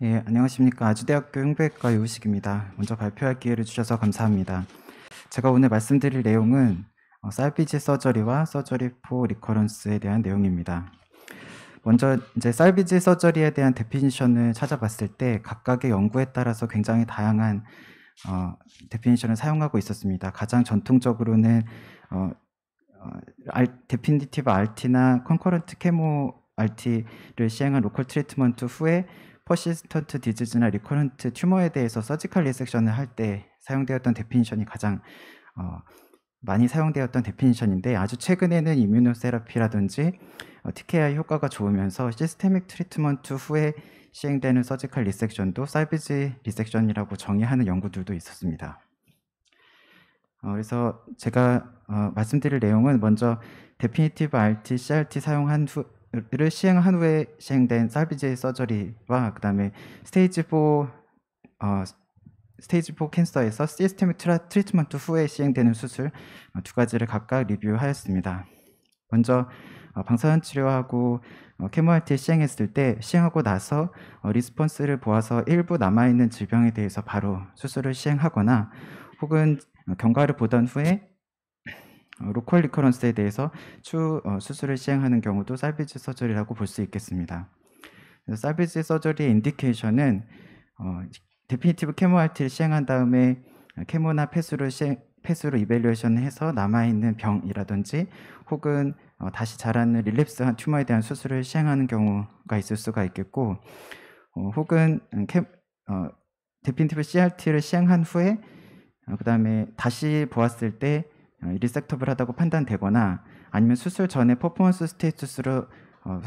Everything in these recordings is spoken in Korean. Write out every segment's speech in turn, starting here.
예, 안녕하십니까. 아주대학교 흉부외과 유우식입니다. 먼저 발표할 기회를 주셔서 감사합니다. 제가 오늘 말씀드릴 내용은 살비지 서저리와 서저리 포 리커런스에 대한 내용입니다. 먼저 이제 살비지 서저리에 대한 데피니션을 찾아봤을 때 각각의 연구에 따라서 굉장히 다양한 데피니션을 사용하고 있었습니다. 가장 전통적으로는 데피니티브 RT나 컨커런트 케모 RT를 시행한 로컬 트리트먼트 후에 퍼시스턴트 디지즈나 리커런트 튜머에 대해서 서지컬 리섹션을 할 때 사용되었던 데피니션이 가장 많이 사용되었던 데피니션인데, 아주 최근에는 이뮤노세라피라든지 TKI 효과가 좋으면서 시스테믹 트리트먼트 후에 시행되는 서지컬 리섹션도 살비지 리섹션이라고 정의하는 연구들도 있었습니다. 그래서 제가 말씀드릴 내용은 먼저 데피니티브 RT, CRT 사용한 를 시행한 후에 시행된 살비지 서저리와 그 다음에 스테이지 4 캔서에서 시스테믹 트리트먼트 후에 시행되는 수술 두 가지를 각각 리뷰하였습니다. 먼저 방사선 치료하고 케모 RT 시행했을 때 시행하고 나서 리스폰스를 보아서 일부 남아있는 질병에 대해서 바로 수술을 시행하거나 혹은 경과를 보던 후에 로컬 리커런스에 대해서 수술을 시행하는 경우도 살비지 서저리라고 볼 수 있겠습니다. 살비지 서저리의 인디케이션은 데피니티브 케모 RT를 시행한 다음에 케모나 폐수로 이밸류에이션을 해서 남아있는 병이라든지 혹은 다시 자라는 릴랩스한 튜머에 대한 수술을 시행하는 경우가 있을 수가 있겠고, 혹은 데피니티브 CRT를 시행한 후에 그 다음에 다시 보았을 때 리섹터블하다고 판단되거나 아니면 수술 전에 퍼포먼스 스테이투스로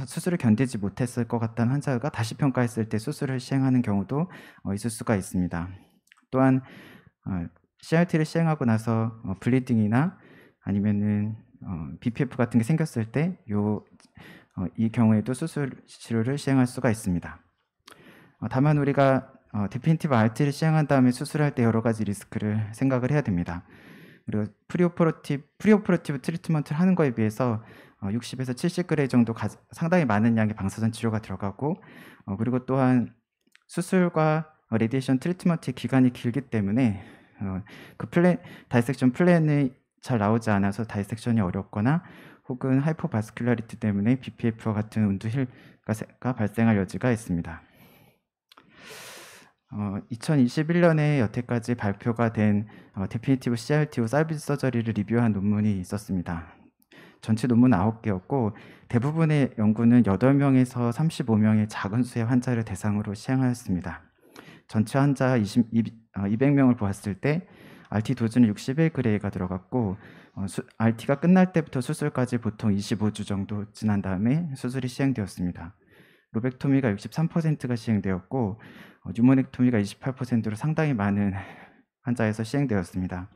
수술을 견디지 못했을 것 같다는 환자가 다시 평가했을 때 수술을 시행하는 경우도 있을 수가 있습니다. 또한 CRT를 시행하고 나서 블리딩이나 아니면은 BPF 같은 게 생겼을 때 이 경우에도 수술 치료를 시행할 수가 있습니다. 다만 우리가 데피니티브 RT를 시행한 다음에 수술할 때 여러 가지 리스크를 생각을 해야 됩니다. 그리고 프리오퍼러티브 트리트먼트를 하는 거에 비해서 60에서 70g 정도 상당히 많은 양의 방사선 치료가 들어가고, 그리고 또한 수술과 레디에이션 트리트먼트의 기간이 길기 때문에 그 다이섹션 플랜이 잘 나오지 않아서 다이섹션이 어렵거나 혹은 하이퍼바스큘라리티 때문에 BPF와 같은 운두힐가 발생할 여지가 있습니다. 2021년에 여태까지 발표가 된 데피니티브 CRT 후 살비지 서저리를 리뷰한 논문이 있었습니다. 전체 논문은 9개였고 대부분의 연구는 8명에서 35명의 작은 수의 환자를 대상으로 시행하였습니다. 전체 환자 200명을 보았을 때 RT 도즈는 61g가 들어갔고, RT가 끝날 때부터 수술까지 보통 25주 정도 지난 다음에 수술이 시행되었습니다. 로벡토미가 63%가 시행되었고 뉴모넥토미가 28%로 상당히 많은 환자에서 시행되었습니다.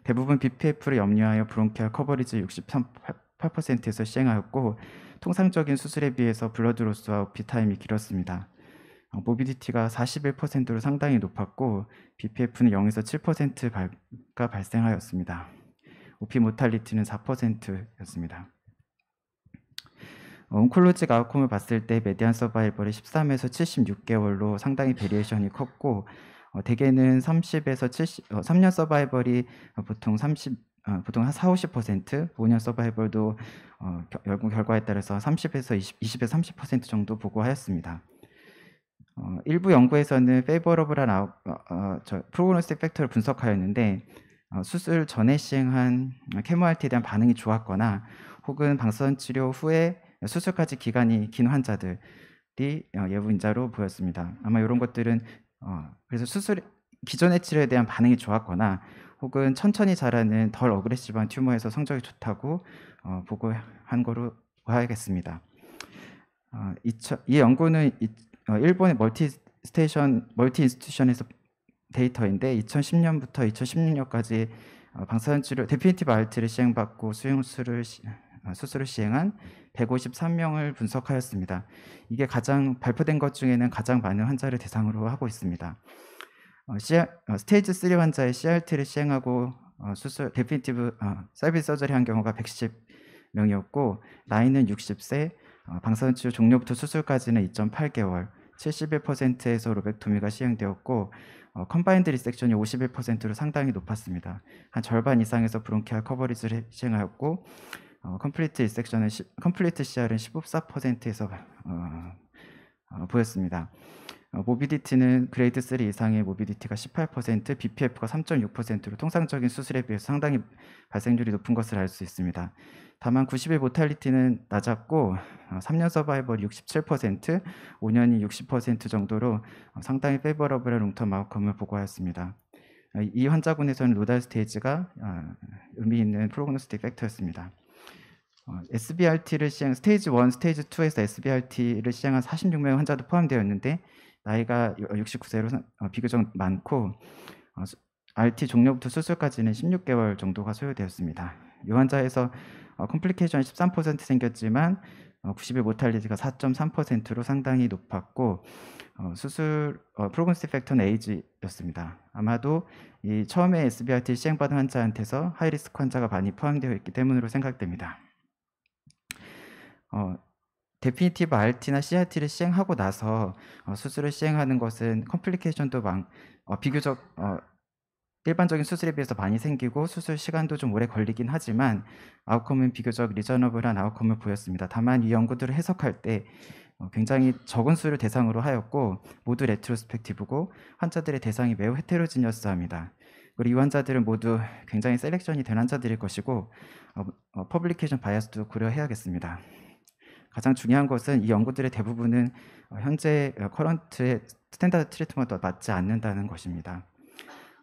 대부분 BPF를 염려하여 브론키얼 커버리지 63.8%에서 시행하였고, 통상적인 수술에 비해서 블러드 로스와 오피 타임이 길었습니다. 모비디티가 41%로 상당히 높았고 BPF는 0에서 7%가 발생하였습니다. 오피 모탈리티는 4%였습니다. 온콜로직 아웃컴을 봤을 때 메디안 서바이벌이 13에서 76개월로 상당히 베리에이션이 컸고, 대개는 30에서 3년 서바이벌이 보통 한 40-50%, 5년 서바이벌도 결과에 따라서 30에서 20에서 30% 정도 보고하였습니다. 일부 연구에서는 페이버러블한 프로그노스틱 팩터를 분석하였는데, 수술 전에 시행한 케모 RT에 대한 반응이 좋았거나 혹은 방사선 치료 후에 수술까지 기간이 긴 환자들이 예부인자로 보였습니다. 아마 이런 것들은 그래서 기존의 치료에 대한 반응이 좋았거나 혹은 천천히 자라는 덜 어그레시브한 튜머에서 성적이 좋다고 보고한 거로 봐야겠습니다. 이 연구는 일본의 멀티 인스티튜션에서 데이터인데 2010년부터 2016년까지 방사선 치료 데피니티브 RT를 시행받고 수술을 시행한 153명을 분석하였습니다. 이게 발표된 것 중에는 가장 많은 환자를 대상으로 하고 있습니다. 스테이지 3 환자의 CRT를 시행하고 데피니티브 살비지 서저리 한 경우가 110명이었고 나이는 60세, 방사선 치료 종료부터 수술까지는 2.8개월, 71%에서 로벡토미가 시행되었고 컴바인드 리섹션이 51%로 상당히 높았습니다. 한 절반 이상에서 브론키얼 커버리지를 시행하였고 컴플리트 CR은 14%에서 보였습니다. 모비디티는 그레이드 3 이상의 모비디티가 18%, BPF가 3.6%로 통상적인 수술에 비해서 상당히 발생률이 높은 것을 알 수 있습니다. 다만 90일 모탈리티는 낮았고 3년 서바이벌이 67%, 5년이 60% 정도로 상당히 페이버러블한 롱텀 아웃컴을 보고하였습니다. 이 환자군에서는 노달 스테이지가 의미 있는 프로그노스틱 팩터였습니다. SBRT를 스테이지 1, 스테이지 2에서 SBRT를 시행한 46명의 환자도 포함되었는데 나이가 69세로 비교적 많고 RT 종료부터 수술까지는 16개월 정도가 소요되었습니다. 이 환자에서 컴플리케이션이 13% 생겼지만 90일 모탈리티가 4.3%로 상당히 높았고 프로그노스틱 팩터는 에이지였습니다. 아마도 이 처음에 SBRT 시행받은 환자한테서 하이리스크 환자가 많이 포함되어 있기 때문으로 생각됩니다. 데피니티브 RT나 CRT를 시행하고 나서 수술을 시행하는 것은 컴플리케이션도 비교적 일반적인 수술에 비해서 많이 생기고 수술 시간도 좀 오래 걸리긴 하지만 아웃컴은 비교적 리저너블한 아웃컴을 보였습니다. 다만 이 연구들을 해석할 때 굉장히 적은 수를 대상으로 하였고 모두 레트로스펙티브고 환자들의 대상이 매우 헤테로지니어스합니다. 그리고 이 환자들은 모두 굉장히 셀렉션이 된 환자들일 것이고 퍼블리케이션 바이어스도 고려해야겠습니다. 가장 중요한 것은 이 연구들의 대부분은 현재 커런트의 스탠다드 트리트먼트와 맞지 않는다는 것입니다.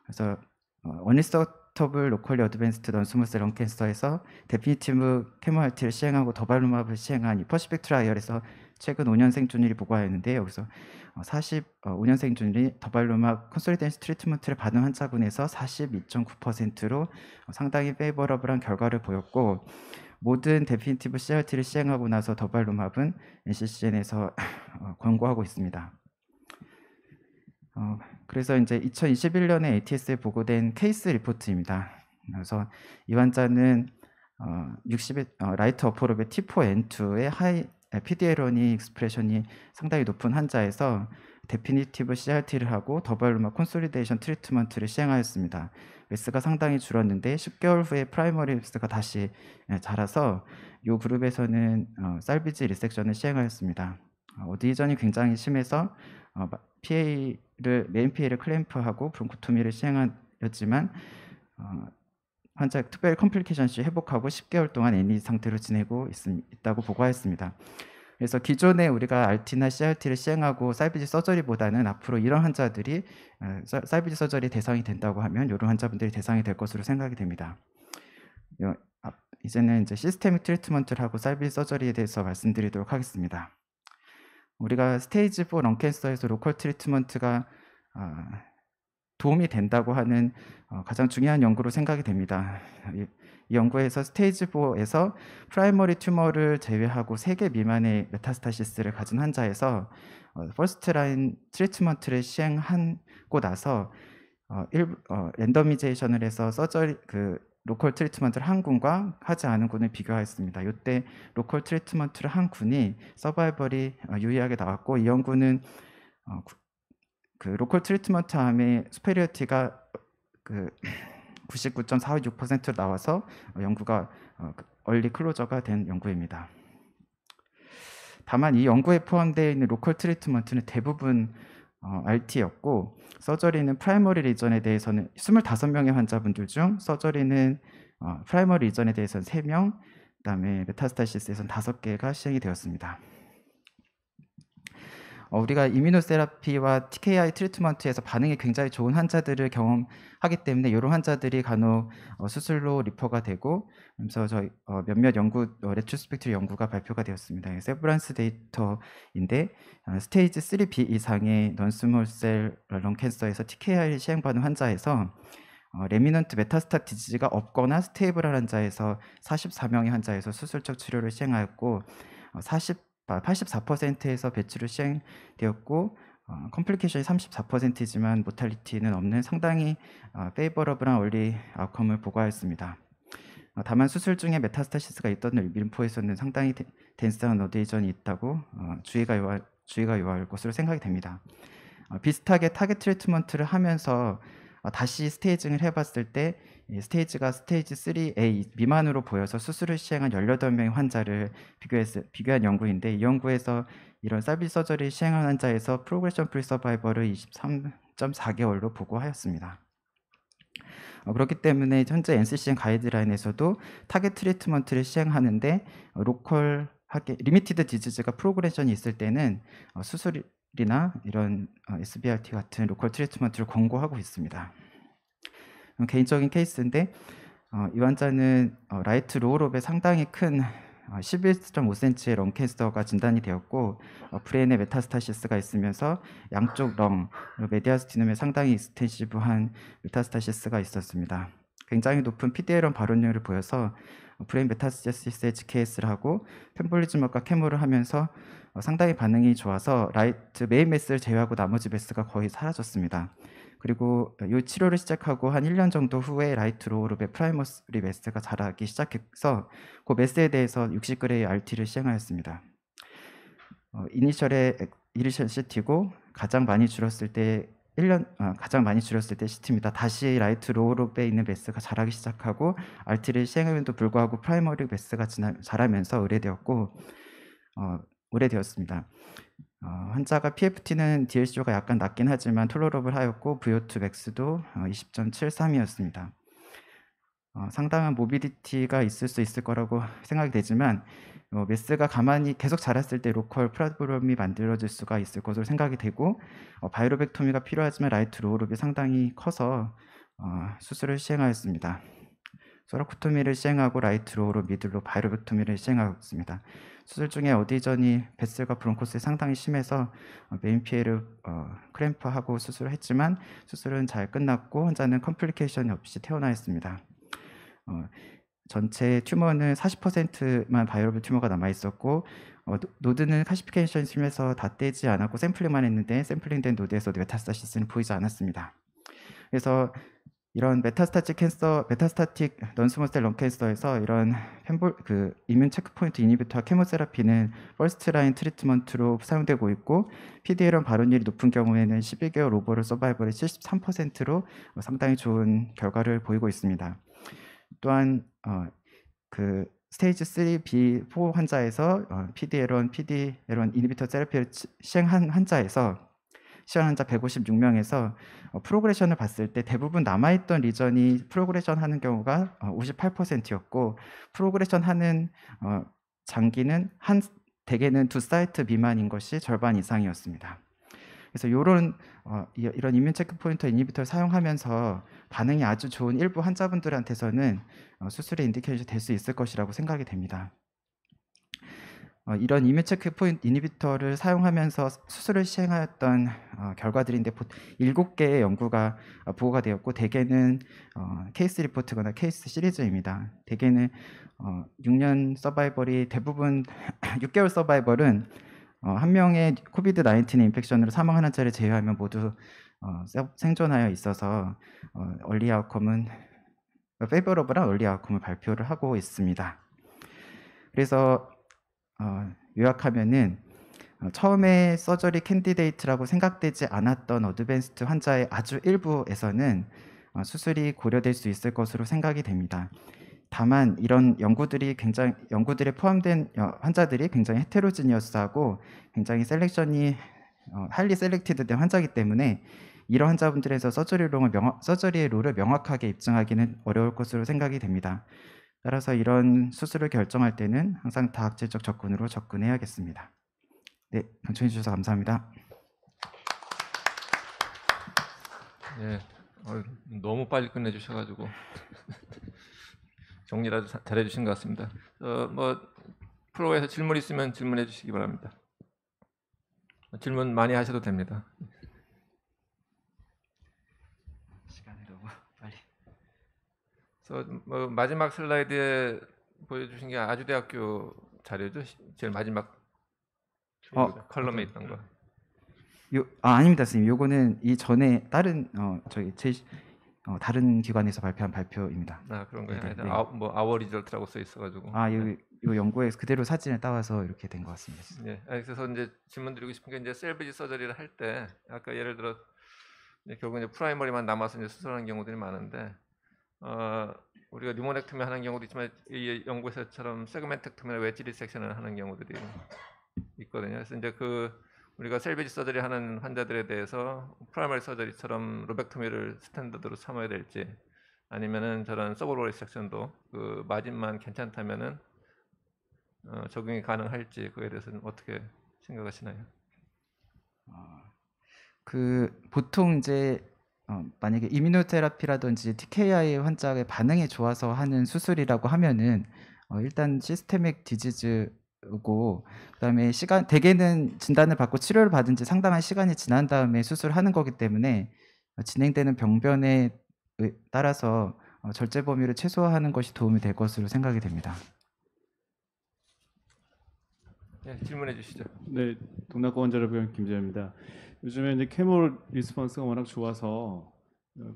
그래서 언리서터블 로컬리 어드밴스드 넌스몰셀 런캔서에서 데피니티브 케모알티를 시행하고 더발루마브를 시행한 이 퍼시픽 트라이얼에서 최근 5년 생존율이 보고하였는데 여기서 45년 생존율이 더발루마브 컨솔리데이션 트리트먼트를 받은 환자군에서 42.9%로 상당히 페이버러블한 결과를 보였고 모든 데피니티브 CRT를 시행하고 나서 더발루마브는 NCCN에서 권고하고 있습니다. 그래서 이제 2021년에 ATS에 보고된 케이스 리포트입니다. 그래서 이 환자는 60의 라이트 어퍼로베 T4N2의 하이 PDL1 익스프레션이 상당히 높은 환자에서 데피니티브 CRT를 하고 더발루마 콘솔리데이션 트리트먼트를 시행하였습니다. 웨스가 상당히 줄었는데 10개월 후에 프라이머리 웨스가 다시 자라서 이 그룹에서는 살비지 리섹션을 시행하였습니다. 어디전이 굉장히 심해서 메인 PA를 클램프하고 브론코토미를 시행하였지만 환자 특별히 컴플리케이션 시 회복하고 10개월 동안 애니 상태로 지내고 있다고 보고하였습니다. 그래서 기존에 우리가 RT나 CRT를 시행하고 살비지 서저리보다는 앞으로 이런 환자들이 살비지 서저리 대상이 된다고 하면 이런 환자분들이 대상이 될 것으로 생각이 됩니다. 이제는 이제 시스테믹 트리트먼트를 하고 살비지 서저리에 대해서 말씀드리도록 하겠습니다. 우리가 스테이지 4 런캔서에서 로컬 트리트먼트가 도움이 된다고 하는 가장 중요한 연구로 생각이 됩니다. 이 연구에서 스테이지 4에서 프라이머리 튜머를 제외하고 3개 미만의 메타스타시스를 가진 환자에서 퍼스트 라인 트리트먼트를 시행하고 나서 랜더미제이션을 해서 로컬 트리트먼트를 한 군과 하지 않은 군을 비교하였습니다. 이때 로컬 트리트먼트를 한 군이 서바이벌이 유의하게 나왔고 이 연구는 로컬 트리트먼트 암의 수페리어티가 99.456%로 나와서 연구가 얼리 클로저가 된 연구입니다. 다만 이 연구에 포함되어 있는 로컬 트리트먼트는 대부분 RT였고 서저리는 프라이머리 리전에 대해서는 25명의 환자분들 중 서저리는 프라이머리 리전에 대해서는 3명, 그다음에 메타스타시스에서는 5개가 시행이 되었습니다. 우리가 이뮤노세라피와 TKI 트리트먼트에서 반응이 굉장히 좋은 환자들을 경험하기 때문에 이런 환자들이 간혹 수술로 리퍼가 되고 그래서 저희 몇몇 레트로스펙티브 연구가 발표가 되었습니다. 세브란스 데이터인데 스테이지 3B 이상의 넌스몰셀 런캔서에서 TKI 시행받은 환자에서 레미넌트 메타스타 디지즈가 없거나 스테이블한 환자에서 44명의 환자에서 수술적 치료를 시행하였고 84%에서 배출을 시행되었고 컴플리케이션이 34%이지만 모탈리티는 없는 상당히 페이버러블한 얼리 아웃컴을 보고하였습니다. 다만 수술 중에 메타스타시스가 있던 림포에서는 상당히 덴스한 어데이전이 있다고 주의가 주의가 요할 것으로 생각이 됩니다. 비슷하게 타겟 트리트먼트를 하면서 다시 스테이징을 해봤을 때 스테이지가 스테이지 3A 미만으로 보여서 수술을 시행한 18명의 환자를 비교한 연구인데, 이 연구에서 이런 살빌 서저리 시행한 환자에서 프로그레션 프리 서바이벌을 23.4개월로 보고하였습니다. 그렇기 때문에 현재 NCCN 가이드라인에서도 타겟 트리트먼트를 시행하는데 로컬하게 리미티드 디지즈가 프로그레션이 있을 때는 수술이나 이런 SBRT 같은 로컬 트리트먼트를 권고하고 있습니다. 개인적인 케이스인데 이 환자는 라이트 로우롭에 상당히 큰 11.5cm의 런 캔서가 진단이 되었고 브레인에 메타스타시스가 있으면서 양쪽 렁 그리고 메디아스티눔에 상당히 익스텐시브한 메타스타시스가 있었습니다. 굉장히 높은 PDL1 발원율을 보여서 브레인 메타스타시스의 GKS를 하고 펜볼리즘업과 케모를 하면서 상당히 반응이 좋아서 라이트 메인 매스를 제외하고 나머지 매스가 거의 사라졌습니다. 그리고 이 치료를 시작하고 한 1년 정도 후에 라이트 로우롭의 프라이머리 매스가 자라기 시작해서 그 매스에 대해서 60g의 RT를 시행하였습니다. 이니셜에 CT고 가장 많이 줄었을 때 CT입니다. 다시 라이트 로우롭에 있는 매스가 자라기 시작하고 RT를 시행함에도 불구하고 프라이머리 매스가 자라면서 의뢰되었습니다. 환자가 PFT는 DLCO가 약간 낮긴 하지만 톨러러블 하였고 VO2 맥스도 20.73이었습니다. 상당한 모비디티가 있을 수 있을 거라고 생각이 되지만 매스가 가만히 계속 자랐을 때 로컬 프라브럼이 만들어질 수가 있을 것으로 생각이 되고 바이로벡토미가 필요하지만 라이트 로우롭이 상당히 커서 수술을 시행하였습니다. 소라코토미를 시행하고 라이트 로우롭 미들로 바이로벡토미를 시행하였습니다. 수술 중에 어디저니 베슬과 브론코스에 상당히 심해서 메인 피해를 크램프하고 수술을 했지만 수술은 잘 끝났고 환자는 컴플리케이션이 없이 퇴원하였습니다. 전체 튜머는 40%만 바이러블 튜머가 남아 있었고 노드는 카시피케이션이 심해서 다 떼지 않았고 샘플링만 했는데 샘플링된 노드에서도 메타스타시스는 보이지 않았습니다. 그래서 이런 메타스타틱 넌스몰셀 런 캔서에서 이런 이뮨 체크포인트 이니비터와 케모세라피는 퍼스트 라인 트리트먼트로 사용되고 있고 PDL1 발원율이 높은 경우에는 11개월 오버롤 서바이벌의 73%로 상당히 좋은 결과를 보이고 있습니다. 또한 스테이지 3B4 환자에서 PDL1 이니비터 세라피를 시행한 환자 156명에서 프로그레션을 봤을 때 대부분 남아있던 리전이 프로그레션 하는 경우가 58%였고 프로그레션 하는 장기는 대개는 2사이트 미만인 것이 절반 이상이었습니다. 그래서 이런 이뮨 체크포인트 이니비터를 사용하면서 반응이 아주 좋은 일부 환자분들한테서는 수술의 인디케이션이 될 수 있을 것이라고 생각이 됩니다. 이런 이뮨 체크포인트 이니비터를 사용하면서 수술을 시행하였던 결과들인데 7개의 연구가 보고가 되었고 대개는 케이스 리포트거나 케이스 시리즈입니다. 대개는 6년 서바이벌이 대부분 6개월 서바이벌은 한 명의 코비드 19 인펙션으로 사망한 환자를 제외하면 모두 생존하여 있어서 얼리 아웃컴은 페이버러블한 얼리 아웃컴을 발표를 하고 있습니다. 그래서 요약하면은 처음에 서저리 캔디데이트라고 생각되지 않았던 어드밴스드 환자의 아주 일부에서는 수술이 고려될 수 있을 것으로 생각이 됩니다. 다만 이런 연구들에 포함된 환자들이 굉장히 헤테로지니어스하고 굉장히 셀렉션이 하일리 셀렉티드된 환자이기 때문에 이런 환자분들에서 서저리의 롤을 명확하게 입증하기는 어려울 것으로 생각이 됩니다. 따라서 이런 수술을 결정할 때는 항상 다학질적 접근으로 접근해야겠습니다. 네, 경청해 주셔서 감사합니다. 네, 너무 빨리 끝내주셔가지고 정리라도 잘해주신 것 같습니다. 프로에서 질문 있으면 질문해 주시기 바랍니다. 질문 많이 하셔도 됩니다. 시간이 너무 빨리. 그래서 마지막 슬라이드에 보여주신 게 아주대학교 자료죠? 제일 마지막 컬럼에 있던 거. 아닙니다, 선생님. 요거는 이 전에 다른 다른 기관에서 발표한 발표입니다. 그런 거예요. 네. 아워 리절트라고 써 있어가지고. 여기 이 연구에 그대로 사진을 따와서 이렇게 된 것 같습니다. 네, 그래서 이제 질문 드리고 싶은 게 이제 셀비지 서저리를 할 때 아까 예를 들어 결국 이제 프라이머리만 남아서 이제 수술하는 경우들이 많은데 우리가 뉴모넥토미 하는 경우도 있지만 이 연구에서처럼 세그멘텍토미나 웨지 리섹션을 하는 경우들이 있거든요. 그래서 이제 우리가 셀비지 서저리 하는 환자들에 대해서 프라이머리 서저리처럼 로벡토미를 스탠다드로 삼아야 될지 아니면은 저런 서브로럴 리섹션도 그 마진만 괜찮다면은 적용이 가능할지 그에 대해서는 어떻게 생각하시나요? 보통 이제 만약에 이뮤노테라피라든지 TKI 환자의 반응이 좋아서 하는 수술이라고 하면은 일단 시스테믹 디지즈고 그다음에 대개는 진단을 받고 치료를 받은 지 상당한 시간이 지난 다음에 수술하는 거기 때문에 진행되는 병변에 따라서 절제 범위를 최소화하는 것이 도움이 될 것으로 생각이 됩니다. 네, 질문해 주시죠. 네, 동남권 환자병원 김재현입니다. 요즘에 이제 케모 리스폰스가 워낙 좋아서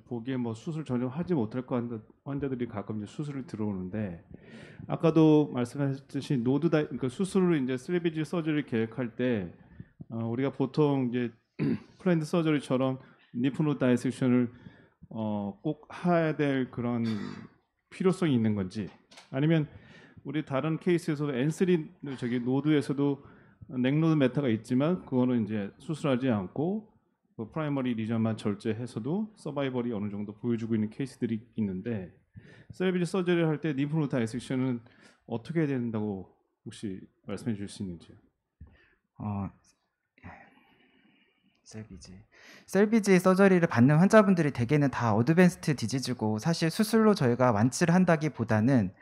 보기에 뭐 수술 전혀 하지 못할 환자들이 가끔 이제 수술을 들어오는데 아까도 말씀하셨듯이 그러니까 수술을 이제 셀비지 서저리 계획할 때 우리가 보통 이제 플랜드 서저리처럼 리프노드 다이섹션을 꼭 해야 될 그런 필요성이 있는 건지 아니면 우리 다른 케이스에서도 N3 저기 노드에서도 넥노드 메타가 있지만 그거는 이제 수술하지 않고 그 프라이머리 리전만 절제해서도 서바이벌이 어느 정도 보여주고 있는 케이스들이 있는데 셀비지 서저리를 할 때 리프노드 다이섹션은 어떻게 해야 된다고 혹시 말씀해 주실 수 있는지요? 셀비지 서저리를 받는 환자분들이 대개는 다 어드밴스드 디지즈고 사실 수술로 저희가 완치를 한다기보다는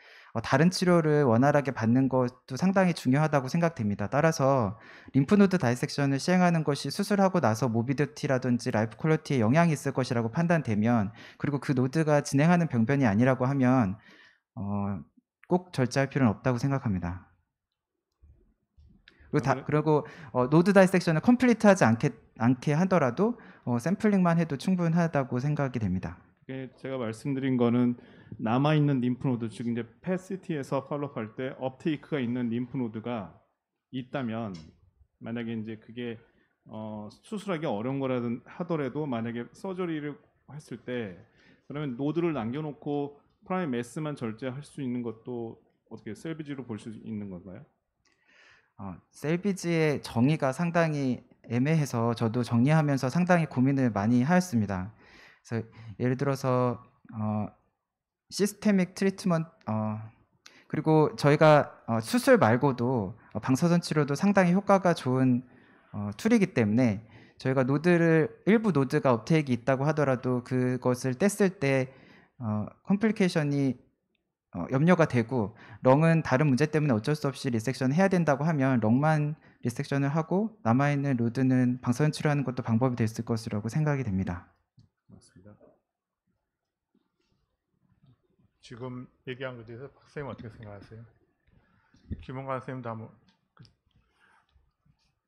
다른 치료를 원활하게 받는 것도 상당히 중요하다고 생각됩니다. 따라서 림프노드 다이섹션을 시행하는 것이 수술하고 나서 모비디티라든지 라이프 퀄리티에 영향이 있을 것이라고 판단되면 그리고 그 노드가 진행하는 병변이 아니라고 하면 꼭 절제할 필요는 없다고 생각합니다. 그리고 노드 다이섹션을 컴플리트하지 않게 하더라도 샘플링만 해도 충분하다고 생각이 됩니다. 제가 말씀드린 거는 남아 있는 림프노드 즉 이제 PET-CT에서 팔로우할 때 업테이크가 있는 림프노드가 있다면 만약에 이제 그게 수술하기 어려운 거라든 하더라도 만약에 서저리를 했을 때 그러면 노드를 남겨놓고 프라임 매스만 절제할 수 있는 것도 어떻게 셀비지로 볼 수 있는 건가요? 셀비지의 정의가 상당히 애매해서 저도 정리하면서 상당히 고민을 많이 하였습니다. 그래서 예를 들어서 시스테믹 트리트먼트 그리고 저희가 수술 말고도 방사선 치료도 상당히 효과가 좋은 툴이기 때문에 저희가 일부 노드가 업테이크가 있다고 하더라도 그것을 뗐을 때 컴플리케이션이 염려가 되고 렁은 다른 문제 때문에 어쩔 수 없이 리섹션을 해야 된다고 하면 렁만 리섹션을 하고 남아있는 노드는 방사선 치료하는 것도 방법이 됐을 것이라고 생각이 됩니다. 맞습니다. 지금 얘기한 것에 대해서 박 선생님 어떻게 생각하세요? 김원관 선생님도 한번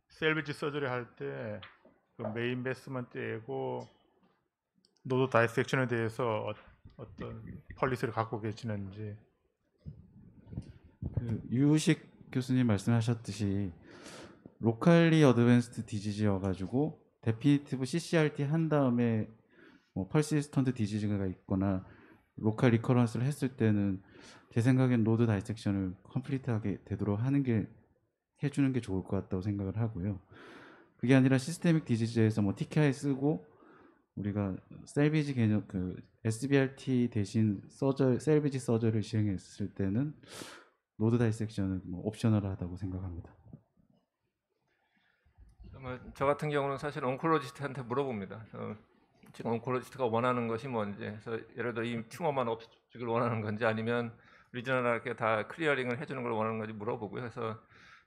셀비지 서저리 할 때 그 메인 베스만 떼고 노드 다이섹션에 대해서 어떤 폴리시를 갖고 계시는지. 유식 교수님 말씀하셨듯이 로컬리 어드밴스드 디지즈여가지고 데피니티브 CCRT 한 다음에 퍼시스턴트 디지즈가 있거나 로컬 리커런스를 했을 때는 제 생각엔 노드 다이섹션을 컴플리트하게 되도록 해주는 게 좋을 것 같다고 생각을 하고요. 그게 아니라 시스테믹 디지즈에서 TKI 쓰고 우리가 셀비지 개념 SBRT 대신 셀비지 서저를 시행했을 때는 노드 다이섹션은 옵셔널하다고 생각합니다. 저 같은 경우는 사실 온콜로지스트한테 물어봅니다. 지금 온콜로지스트가 원하는 것이 뭔지, 그래서 예를 들어 이 튜머만 없어지길 원하는 건지 아니면 리저널하게 다 클리어링을 해주는 걸 원하는 건지 물어보고요. 그래서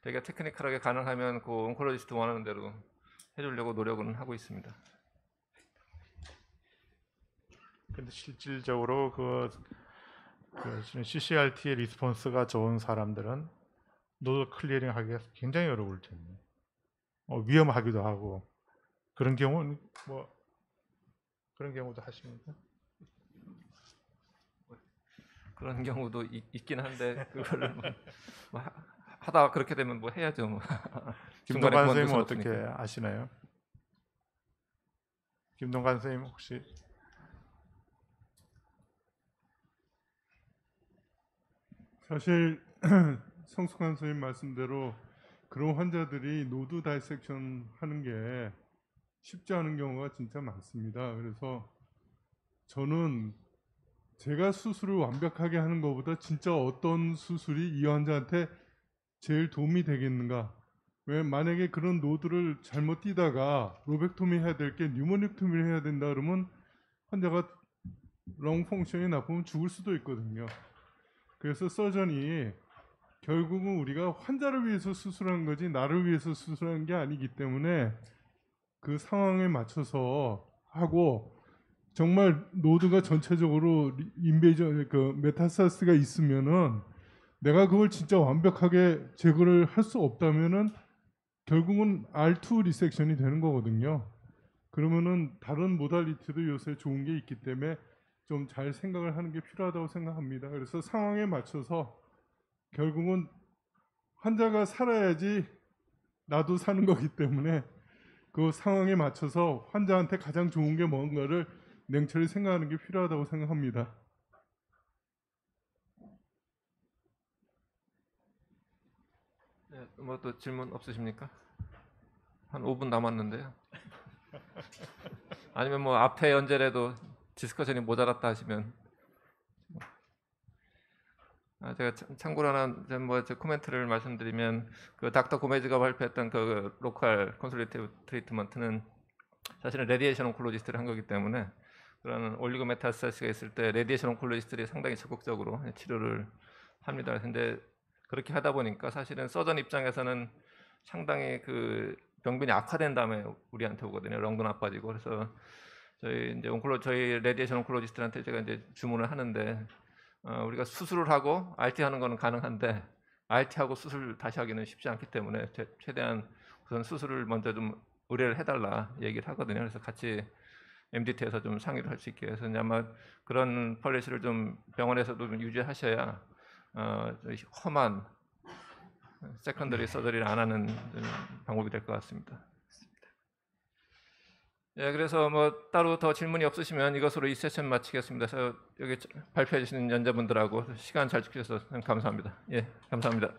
되게 테크니컬하게 가능하면 그 온콜로지스트 원하는 대로 해주려고 노력은 하고 있습니다. 근데 실질적으로 그 CCRT의 리스폰스가 좋은 사람들은 노드 클리어링 하기가 굉장히 어려울 텐데 위험하기도 하고 그런 경우는 그런 경우도 하십니까? 그런 경우도 있긴 한데 그거를 뭐 하다 그렇게 되면 뭐 해야죠. 뭐. 중간에 김동관 그만둘 선생님은 수는 어떻게 없으니까. 아시나요? 김동관 선생님 혹시 사실 성숙한 선생님 말씀대로 그런 환자들이 노드 다이섹션 하는 게 쉽지 않은 경우가 진짜 많습니다. 그래서 저는 제가 수술을 완벽하게 하는 것보다 진짜 어떤 수술이 이 환자한테 제일 도움이 되겠는가. 왜 만약에 그런 노드를 잘못 띄다가 로벡토미 해야 될 게 뉴모닉토미를 해야 된다 그러면 환자가 렁 펑션이 나쁘면 죽을 수도 있거든요. 그래서 서전이 결국은 우리가 환자를 위해서 수술한 거지 나를 위해서 수술한 게 아니기 때문에 그 상황에 맞춰서 하고 정말 노드가 전체적으로 인베이전 그 메타스타스가 있으면은 내가 그걸 진짜 완벽하게 제거를 할 수 없다면은 결국은 R2 리섹션이 되는 거거든요. 그러면은 다른 모달리티도 요새 좋은 게 있기 때문에 좀 잘 생각을 하는 게 필요하다고 생각합니다. 그래서 상황에 맞춰서 결국은 환자가 살아야지 나도 사는 거기 때문에 그 상황에 맞춰서 환자한테 가장 좋은 게 뭔가를 냉철히 생각하는 게 필요하다고 생각합니다. 네, 뭐 또 질문 없으십니까? 한 5분 남았는데요. 아니면 뭐 앞에 연재라도 디스커션이 모자랐다 하시면 제가 참고로 하나 뭐저 코멘트를 말씀드리면 그 닥터 고메즈가 발표했던 그 로컬 콘솔리티브 트리트먼트는 사실은 레디에이션 온콜로지스트를 한 거기 때문에 그런 올리고 메타스타시스가 있을 때 레디에이션 온콜로지스트들이 상당히 적극적으로 치료를 합니다. 근데 그렇게 하다 보니까 사실은 서전 입장에서는 상당히 그 병변이 악화된 다음에 우리한테 오거든요. 렁도 나빠지고 그래서 저희 레디에이션 온콜로지스트한테 제가 이제 주문을 하는데 우리가 수술을 하고 RT 하는 거는 가능한데 RT 하고 수술 다시 하기는 쉽지 않기 때문에 최대한 우선 수술을 먼저 좀 의뢰를 해달라 얘기를 하거든요. 그래서 같이 MDT에서 좀 상의를 할 수 있게 해서 아마 그런 폴리시를 좀 병원에서도 좀 유지하셔야 험한 세컨더리 서저리를 안 하는 방법이 될 것 같습니다. 예, 그래서 뭐 따로 더 질문이 없으시면 이것으로 이 세션 마치겠습니다. 그래서 여기 발표해 주시는 연자분들하고 시간 잘 지켜주셔서 감사합니다. 예, 감사합니다.